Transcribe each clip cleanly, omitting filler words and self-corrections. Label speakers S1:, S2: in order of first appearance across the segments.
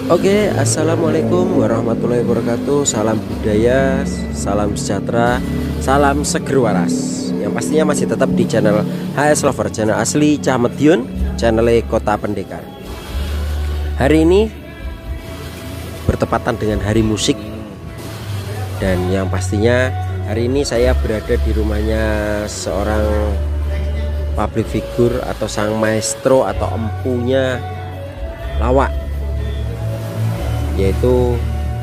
S1: Oke, assalamualaikum warahmatullahi wabarakatuh. Salam budaya, salam sejahtera, salam seger waras. Yang pastinya masih tetap di channel HS Lover, channel asli Cah Madiun, channel Kota Pendekar. Hari ini bertepatan dengan hari musik, dan yang pastinya hari ini saya berada di rumahnya seorang public figure atau sang maestro atau empunya lawak, yaitu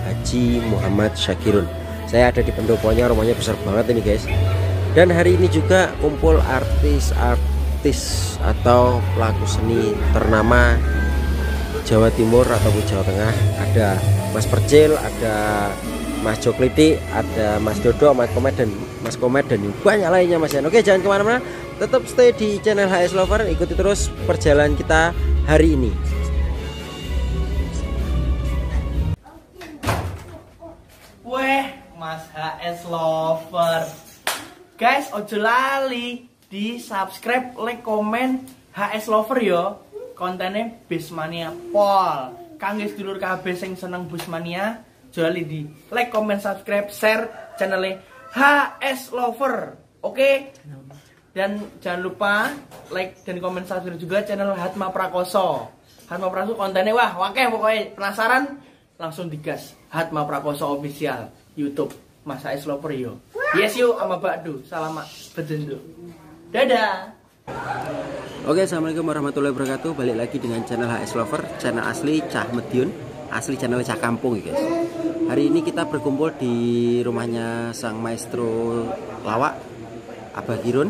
S1: Haji Muhammad Syakirun. Saya ada di pendoponya, rumahnya besar banget ini guys. Dan hari ini juga kumpul artis-artis atau pelaku seni ternama Jawa Timur ataupun Jawa Tengah. Ada Mas Percil, ada Mas Jokliti, ada Mas Dodo, Mas Komet dan banyak lainnya Mas Yan. Oke, jangan kemana-mana, tetap stay di channel HS Lover. Ikuti terus perjalanan kita hari ini.
S2: Mas HS Lover, guys, ojo lali di subscribe, like, komen HS Lover yo. Kontennya Busmania pol. Kangge sedulur kabeh sing seneng Busmania, ojo lali di like, komen, subscribe, share channelnya HS Lover. Oke? Dan jangan lupa like dan komen subscribe juga channel Hatma Prakoso. Hatma Prakoso kontennya wah, wakeh pokoknya. Penasaran? Langsung digas Hatma Prakoso official YouTube Mas HS Lover yo. Yes yuk sama Bakdo. Salamat bedendo. Dadah.
S1: Oke, assalamualaikum warahmatullahi wabarakatuh. Balik lagi dengan channel HS Lover, channel asli Cah Madiun, asli channel Cah Kampung ya guys. Hari ini kita berkumpul di rumahnya sang maestro lawak Abah Kirun,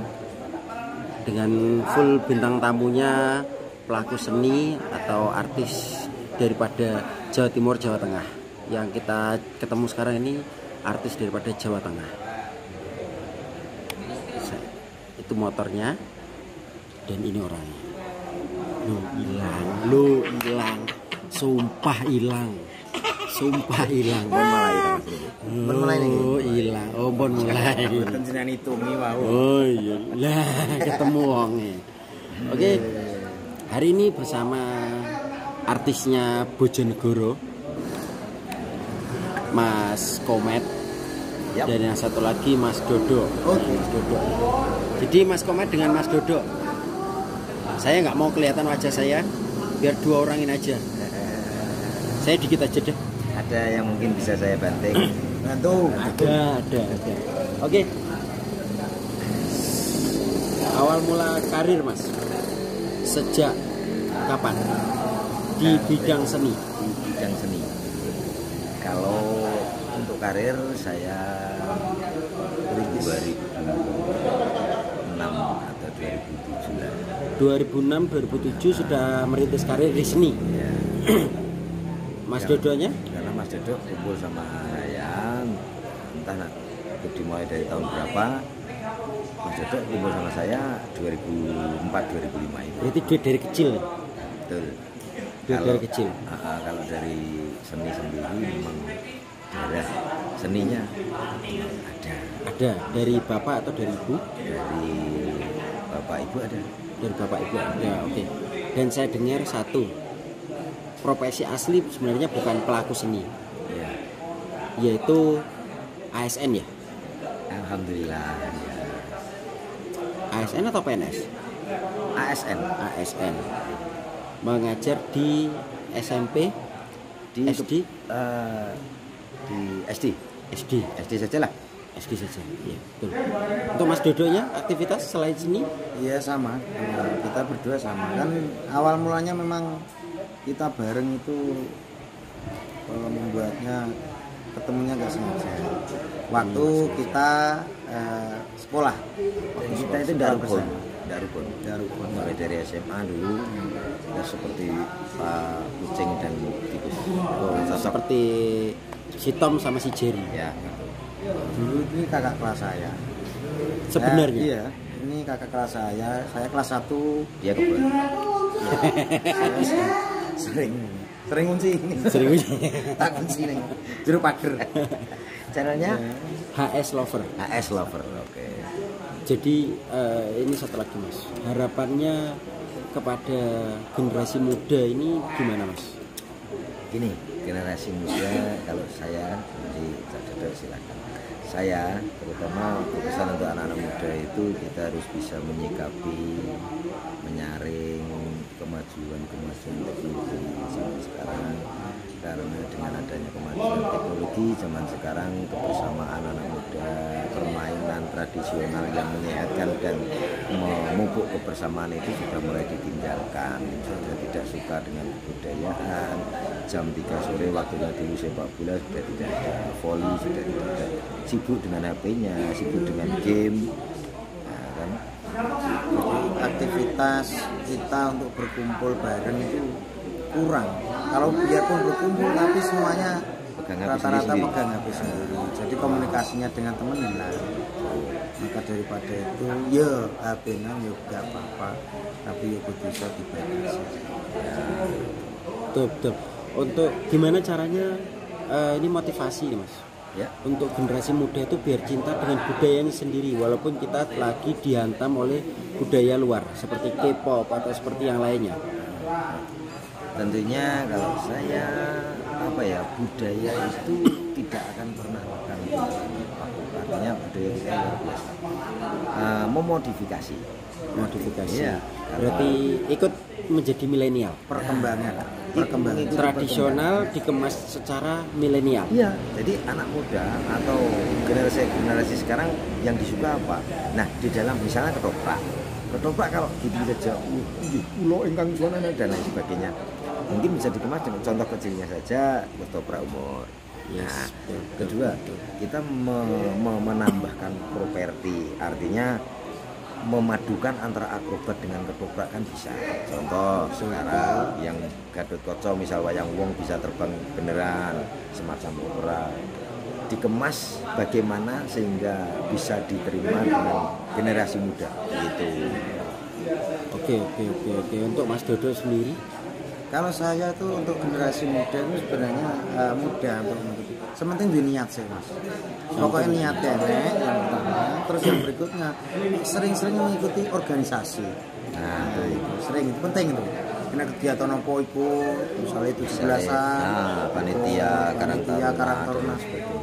S1: dengan full bintang tamunya pelaku seni atau artis daripada Jawa Timur, Jawa Tengah. Yang kita ketemu sekarang ini artis daripada Jawa Tengah. Itu motornya, dan ini orangnya. Lu hilang, sumpah hilang. Oh hilang, oh bon mulai. Oh iya, lah ketemu wonge. Oke, hari ini bersama artisnya Bojonegoro, Mas Komet, dan yang satu lagi Mas Dodo. Mas Dodo. Jadi Mas Komet dengan Mas Dodo, saya nggak mau kelihatan wajah saya, biar dua orang ini aja. Saya dikit aja deh.
S3: Ada yang mungkin bisa saya banting. Bantu.
S1: Ada. Oke. Awal mula karir Mas, sejak kapan di bidang seni?
S3: Di bidang seni. Kalau untuk karir saya 2006 atau 2007 lah.
S1: 2006-2007 sudah merintis karir di seni.
S3: Ya.
S1: Mas Dodonya?
S3: Karena Mas Dodo kumpul sama saya, entah dimulai dari tahun berapa. Mas Dodo kumpul sama saya 2004-2005 itu.
S1: Berarti duit dari kecil.
S3: Betul.
S1: Duit dari kecil.
S3: Kalau dari seni sendiri memang darah seninya
S1: Ada dari bapak atau dari ibu?
S3: dari bapak ibu ada.
S1: Dari bapak ibu ada. Oke. Dan saya dengar satu, profesi asli sebenarnya bukan pelaku seni,
S3: Ya.
S1: yaitu ASN ya.
S3: Alhamdulillah. Ya.
S1: ASN atau PNS?
S3: ASN
S1: Mengajar di SMP,
S3: di
S1: SD,
S3: di SD saja lah.
S1: SD saja. Iya, betul. Untuk Mas Dodonya aktivitas selain seni?
S4: Iya sama, kita berdua sama. Kan awal mulanya memang kita bareng itu, kalau membuatnya ketemunya nggak sengaja. Waktu kita sekolah,
S3: Kita itu darupun. Mulai dari SMA dulu, ya seperti Pak Kucing dan Tikus.
S1: Seperti si Tom sama si Jerry.
S3: Ya.
S4: Dulu ini kakak kelas saya.
S1: Sebenarnya?
S4: Iya, ini kakak kelas saya kelas 1.
S3: Dia kebetulan.
S4: Sering kunci ini. Tak kunci nih. Juru pager.
S3: Channelnya
S1: HS Lover.
S3: HS Lover. Oke.
S1: Jadi ini satu lagi Mas, harapannya kepada generasi muda ini gimana Mas?
S3: Gini, generasi muda kalau saya di silakan. Saya terutama pesan untuk anak-anak muda itu kita harus bisa menyikapi, menyaring kemajuan teknologi zaman sekarang, karena dengan adanya kemajuan teknologi zaman sekarang kebersamaan anak muda, permainan tradisional yang menyehatkan dan memupuk kebersamaan itu sudah mulai ditinggalkan. Sudah tidak suka dengan kebudayaan. Jam 3 sore waktunya dulu sepak bola sudah tidak ada, voli sudah tidak ada, sibuk dengan HP-nya, sibuk dengan game. Nah, kan?
S4: Aktivitas kita untuk berkumpul bareng itu kurang. Kalau biarpun berkumpul tapi semuanya rata-rata pegang HP sendiri. Jadi komunikasinya dengan teman hilang. Maka daripada itu ya HP-nya ya gak apa-apa, tapi ya bisa dibatasi. Ya.
S1: Betul. Untuk gimana caranya ini motivasi nih Mas ya, untuk generasi muda itu biar cinta dengan budayanya sendiri walaupun kita lagi dihantam oleh budaya luar seperti K-pop atau seperti yang lainnya.
S3: Tentunya kalau saya budaya itu tidak akan pernah akan artinya budaya kita luar biasa. Memodifikasi ya,
S1: berarti ikut menjadi milenial,
S4: perkembangan
S1: tradisional dikemas secara milenial.
S3: Iya, jadi anak muda atau generasi sekarang yang disuka apa? Nah, di dalam misalnya ketoprak kalau gitu saja, pulau ingkang suanana dan lain sebagainya, mungkin bisa dikemas dengan contoh kecilnya saja ketoprak umur. Nah, kedua kita menambahkan properti, artinya memadukan antara akrobat dengan ketoprak kan bisa. Contoh sekarang yang Gatot Kaca misal wayang wong bisa terbang beneran semacam opera, dikemas bagaimana sehingga bisa diterima dengan generasi muda gitu.
S1: Oke. Untuk Mas Dodo sendiri,
S4: kalau saya tuh untuk generasi muda itu sebenarnya mudah untuk mengikuti. Sementing di niat sih Mas. Pokoknya niatnya yang pertama. Terus yang berikutnya sering-sering mengikuti organisasi. Nah itu sering, itu penting itu. Karena kegiatan apa ikut, misalnya itu 17-an,
S3: panitia Karang
S4: Taruna.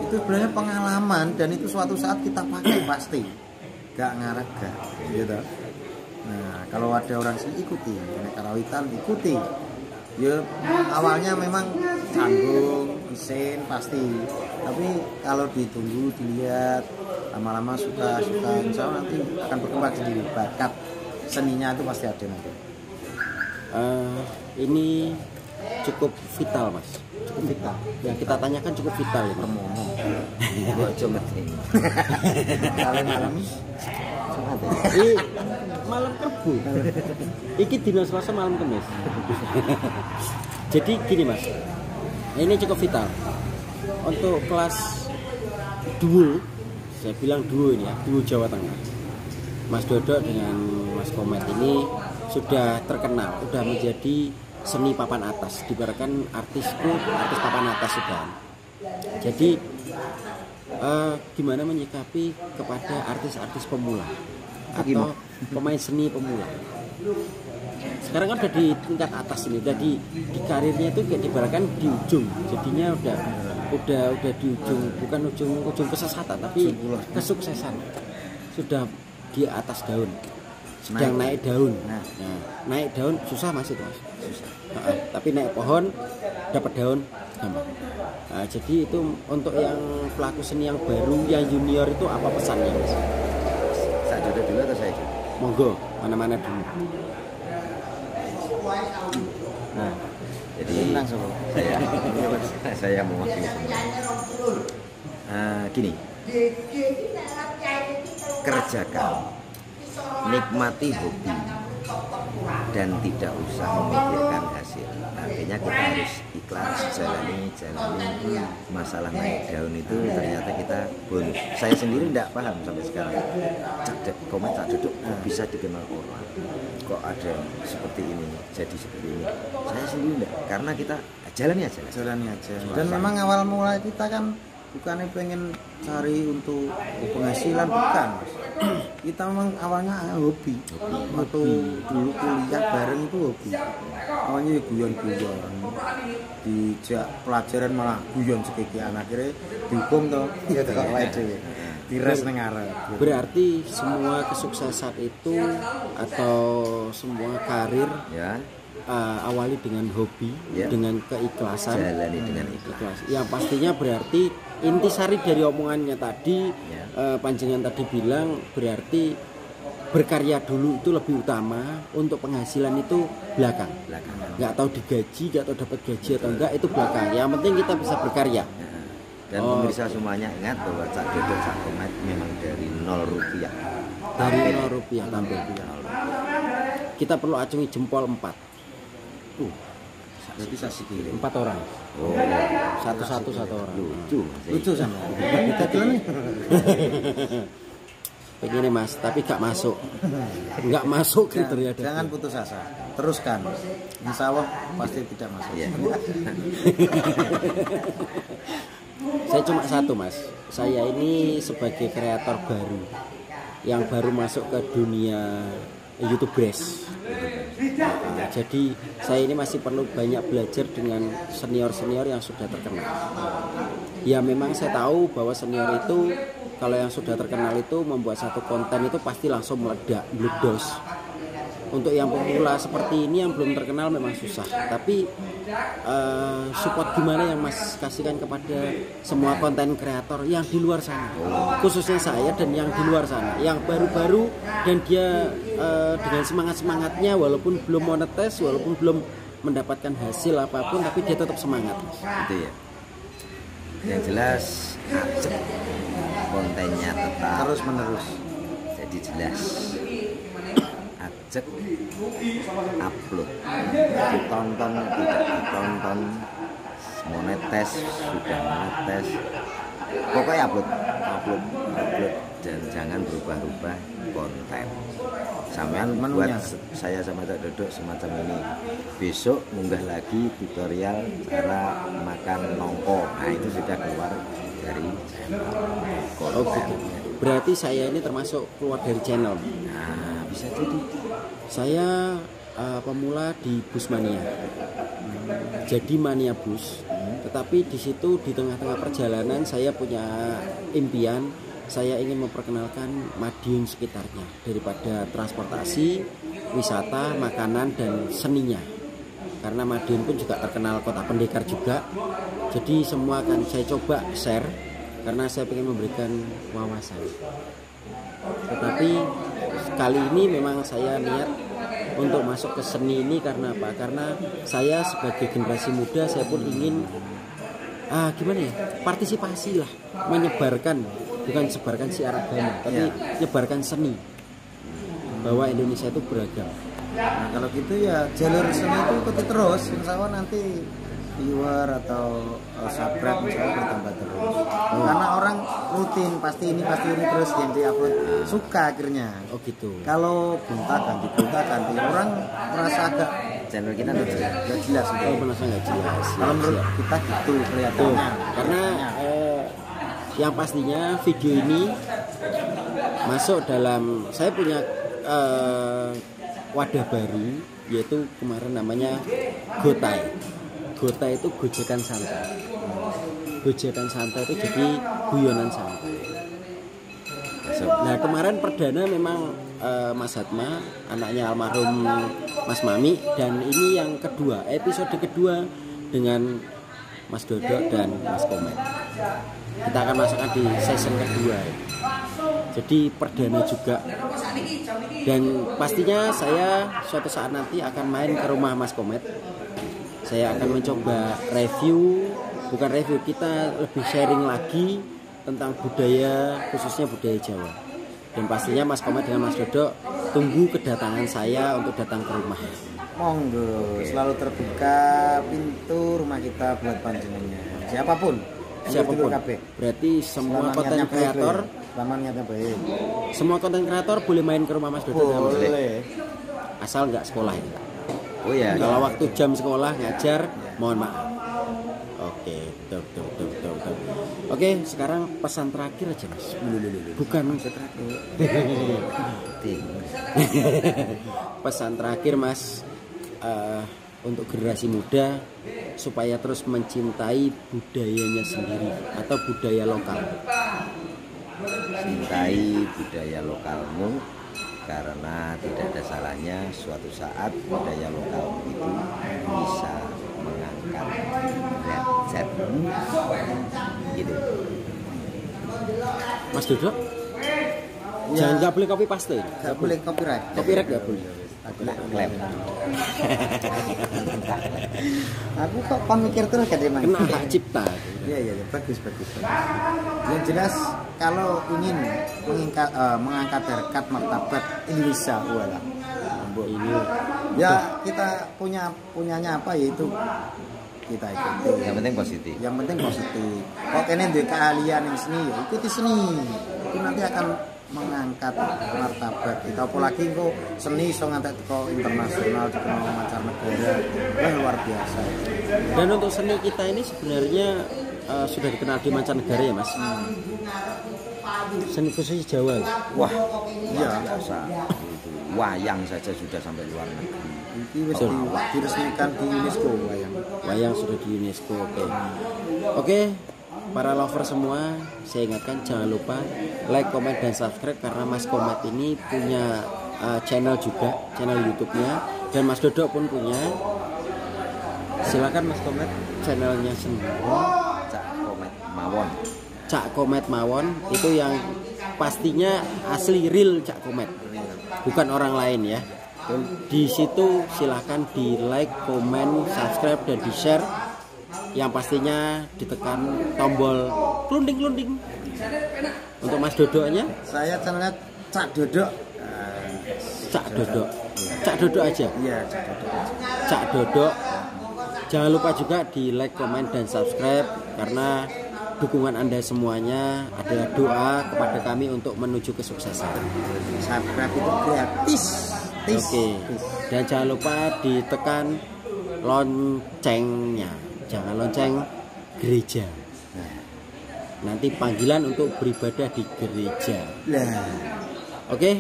S4: Itu sebenarnya pengalaman dan itu suatu saat kita pakai pasti. Gak ngarep gak, gitu. Nah kalau ada orang sini ikuti, karena karawitan ikuti. Ya awalnya memang canggung, isin pasti, tapi kalau ditunggu dilihat lama-lama suka insya Allah nanti akan berkembang sendiri, bakat seninya itu pasti ada nanti.
S1: Ini cukup vital Mas, cukup vital. Yang kita tanyakan cukup vital ya.
S4: Malam
S1: malam Kerbu. Iki dino Selasa malam Kamis. Jadi gini Mas, ini cukup vital. Untuk kelas duo, saya bilang duo ini ya, duo Jawa Tengah. Mas Dodo dengan Mas Komet ini sudah terkenal, sudah menjadi seni papan atas, diberikan artis papan atas sudah. Jadi gimana menyikapi kepada artis-artis pemula atau pemain seni pemula? Sekarang kan udah di tingkat atas ini, jadi di karirnya itu kayak diberikan di ujung, jadinya udah di ujung, bukan ujung kesesatan tapi kesuksesan, sudah di atas daun, sedang naik daun. Nah, naik daun susah Mas itu Mas. Susah. Tapi naik pohon dapat daun gampang. Nah, jadi itu untuk yang pelaku seni yang baru, yang junior itu apa pesannya Mas?
S3: Saya dulu atau saya dulu?
S1: Monggo, mana-mana dulu.
S3: Nah, jadi saya mewakili semua. Gini, kerjakan, nikmati hobi, dan tidak usah memikirkan hasil. Artinya kita harus ikhlas, jalani masalah naik daun itu ternyata kita bonus. Saya sendiri tidak paham sampai sekarang. Komet tak duduk kok bisa dikenal orang, kok ada seperti ini, jadi seperti ini. Saya sendiri tidak, karena kita jalani aja.
S4: Dan memang awal mulai kita kan bukannya pengen cari untuk penghasilan, bukan Mas. Kita memang awalnya hobi. Waktu dulu kuliah bareng itu hobi. Awalnya ya guyon-guyon, dijak pelajaran malah guyon sekikian, akhirnya dihukum toh ya toh dires nang arep.
S1: Berarti semua kesuksesan itu atau semua karir
S3: Ya,
S1: awali dengan hobi,
S3: Ya.
S1: dengan keikhlasan.
S3: jalani dengan ikhlas.
S1: Yang pastinya berarti intisari dari omongannya tadi,
S3: Ya.
S1: panjenengan tadi bilang berarti berkarya dulu itu lebih utama, untuk penghasilan itu belakang.
S3: Belakangan.
S1: Nggak tahu digaji, nggak tahu dapat gaji atau enggak, itu belakang. Yang penting kita bisa berkarya.
S3: Dan pemirsa semuanya ingat bahwa Cak Dodo Cak Komet memang dari 0 rupiah.
S1: Dari 0 rupiah tampil. Kita perlu acungi jempol 4.
S3: Berarti saya sikile.
S1: 4 orang.
S3: Oh,
S1: Satu orang.
S3: lucu Mas.
S4: Lucu sama. Kita dulu nih.
S1: Begini Mas, tapi gak masuk. Nggak masuk kriteria
S4: Jangan
S1: dapur.
S4: putus asa. Teruskan. Insya Allah pasti tidak masuk.
S3: Iya.
S1: Saya cuma satu Mas. Saya ini sebagai kreator baru yang baru masuk ke dunia YouTubers. Jadi saya ini masih perlu banyak belajar dengan senior-senior yang sudah terkenal. Ya memang saya tahu bahwa senior itu kalau yang sudah terkenal itu membuat satu konten itu pasti langsung meledak, meledos. Untuk yang pemula seperti ini yang belum terkenal memang susah. Tapi support gimana yang Mas kasihkan kepada semua konten kreator yang di luar sana, khususnya saya dan yang di luar sana, yang baru-baru dan dia dengan semangat-semangatnya walaupun belum monetis, walaupun belum mendapatkan hasil apapun, tapi dia tetap semangat.
S3: Itu ya. Yang jelas ajak, kontennya tetap
S4: Terus menerus.
S3: jadi jelas. Ajak, upload, ditonton tidak ditonton, monetes sudah monetes, pokoknya upload dan jangan berubah-ubah konten. Sampean
S4: Menunya.
S3: buat saya sama Cak Dodo semacam ini. Besok munggah lagi tutorial cara makan nongko. Nah itu sudah keluar dari channel
S1: Oh
S3: konten.
S1: gitu. Berarti saya ini termasuk keluar dari channel.
S3: Nah bisa jadi.
S1: Saya pemula di bus mania. Jadi mania bus. Tetapi di situ di tengah-tengah perjalanan saya punya impian, saya ingin memperkenalkan Madiun sekitarnya daripada transportasi, wisata, makanan dan seninya. Karena Madiun pun juga terkenal kota pendekar juga. Jadi semua akan saya coba share karena saya ingin memberikan wawasan. Tetapi kali ini memang saya niat untuk masuk ke seni ini karena apa? Karena saya sebagai generasi muda saya pun ingin gimana ya? Partisipasi lah, menyebarkan, bukan sebarkan siar agama, tapi menyebarkan seni. Bahwa Indonesia itu beragam.
S4: Nah kalau gitu ya jalur seni itu ikuti terus, insya Allah nanti viewer atau subscribe insya Allah bertambah terus. Karena orang rutin pasti ini terus yang diupload suka akhirnya.
S1: Oh gitu.
S4: Kalau gonta ganti orang merasa agak
S3: Channel kita tuh jelas.
S4: nggak jelas
S1: Oh
S4: gitu.
S1: merasa nggak jelas.
S4: Kalau menurut
S1: Siap.
S4: kita gitu
S1: Tuh,
S4: kelihatannya.
S1: karena yang pastinya video ini masuk dalam, saya punya wadah baru, yaitu kemarin namanya Gotai. Gotai itu gojekan santai. Gojekan santai itu jadi guyonan santai. Nah kemarin perdana memang Mas Hatma, anaknya almarhum Mas Mami, dan ini yang kedua, episode kedua dengan Mas Dodo dan Mas Komet. Kita akan masukkan di season kedua. Jadi perdana juga. Dan pastinya saya suatu saat nanti akan main ke rumah Mas Komet. Saya akan mencoba review, bukan review, kita lebih sharing lagi tentang budaya, khususnya budaya Jawa. Dan pastinya Mas Komet dengan Mas Dodo tunggu kedatangan saya untuk datang ke rumah.
S4: Monggo, selalu terbuka pintu rumah kita buat panjenengan. Siapapun.
S1: Siapapun. Berarti semua konten kreator,
S4: Lamannya baik.
S1: semua konten kreator boleh main ke rumah Mas Dodo dan Mas Dodo.
S4: Boleh.
S1: Asal nggak sekolah ya.
S3: Oh ya.
S1: Kalau waktu jam sekolah ngajar, mohon maaf. Oke, betul. Oke, sekarang pesan terakhir aja mas. Bukan
S3: terakhir.
S1: pesan terakhir mas, untuk generasi muda supaya terus mencintai budayanya sendiri atau budaya lokal.
S3: Cintai budaya lokalmu, karena tidak ada salahnya suatu saat budaya lokalmu itu bisa mengangkat derajatmu, gitu.
S1: Mas Dodo,
S4: Ya.
S1: jangan nggak boleh copy paste.
S4: Nggak boleh copyright.
S1: Copyright nggak boleh.
S3: Aku nak klaim.
S4: Aku kok pemikir terus kan emang.
S1: Kena hak cipta.
S4: Iya, bagus. Yang jelas kalau ingin mengangkat harkat martabat Indonesia, walah.
S1: Ini
S4: Ya kita punyanya apa yaitu kita ikuti.
S3: Yang penting positif.
S4: Yang penting positif. Kok kene duwe keahlian yang seni ya ikuti seni. Itu nanti akan mengangkat martabat kita. Apalagi kok seni iso ngantek ke internasional, dikenal mancanegara. Wah, luar biasa.
S1: Dan untuk seni kita ini sebenarnya sudah dikenal di mancanegara ya mas. Seni khusus Jawa.
S3: Wah,
S4: Iya.
S3: biasa. Itu wayang saja sudah sampai luar negeri.
S4: Ini wis diresmikan di UNESCO wayang.
S1: Wayang sudah di UNESCO. Oke, para lover semua, saya ingatkan jangan lupa like, comment, dan subscribe karena Mas Komet ini punya channel juga, channel YouTube-nya, dan Mas Dodo pun punya. Silakan Mas Komet channelnya sendiri.
S3: Cak Komet Mawon.
S1: Cak Komet Mawon itu yang pastinya asli real Cak Komet, bukan orang lain ya. Di situ silahkan di like, komen, subscribe, dan di share. Yang pastinya ditekan tombol klunding. Untuk Mas Dodo-nya,
S4: Saya channelnya Cak Dodok.
S1: Cak Dodo. Cak Dodo aja.
S4: Iya, Cak Dodok.
S1: Cak Dodo. Jangan lupa juga di like, komen, dan subscribe karena dukungan Anda semuanya adalah doa kepada kami untuk menuju kesuksesan.
S4: Subscribe itu gratis.
S1: Oke. Dan jangan lupa ditekan loncengnya. Jangan lonceng gereja. Nanti panggilan untuk beribadah di gereja. Oke.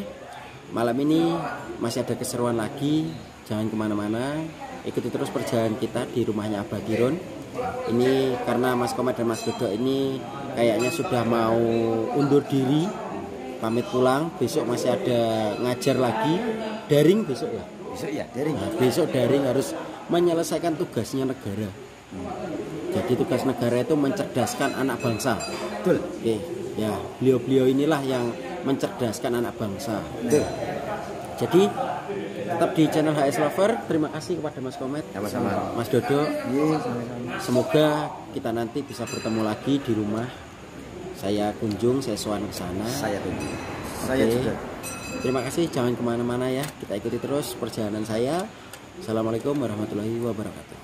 S1: Malam ini masih ada keseruan lagi. Jangan kemana-mana. Ikuti terus perjalanan kita di rumahnya Abah Kiron. Ini karena Mas Komet dan Mas Dodo ini kayaknya sudah mau undur diri, pamit pulang. Besok masih ada ngajar lagi, daring besok ya.
S3: Besok ya, daring.
S1: Nah, besok daring harus menyelesaikan tugasnya negara. Jadi tugas negara itu mencerdaskan anak bangsa.
S3: Betul.
S1: Oke, ya beliau-beliau inilah yang mencerdaskan anak bangsa.
S3: Betul.
S1: Jadi tetap di channel HS Lover. Terima kasih kepada Mas Komet,
S3: Sama-sama.
S1: Mas Dodo.
S4: Iya, sama-sama.
S1: Semoga kita nanti bisa bertemu lagi di rumah. Saya kunjung, saya sowan ke sana.
S3: Saya tunggu.
S4: Saya
S1: Oke.
S4: juga.
S1: Terima kasih, jangan kemana-mana ya. Kita ikuti terus perjalanan saya. Assalamualaikum warahmatullahi wabarakatuh.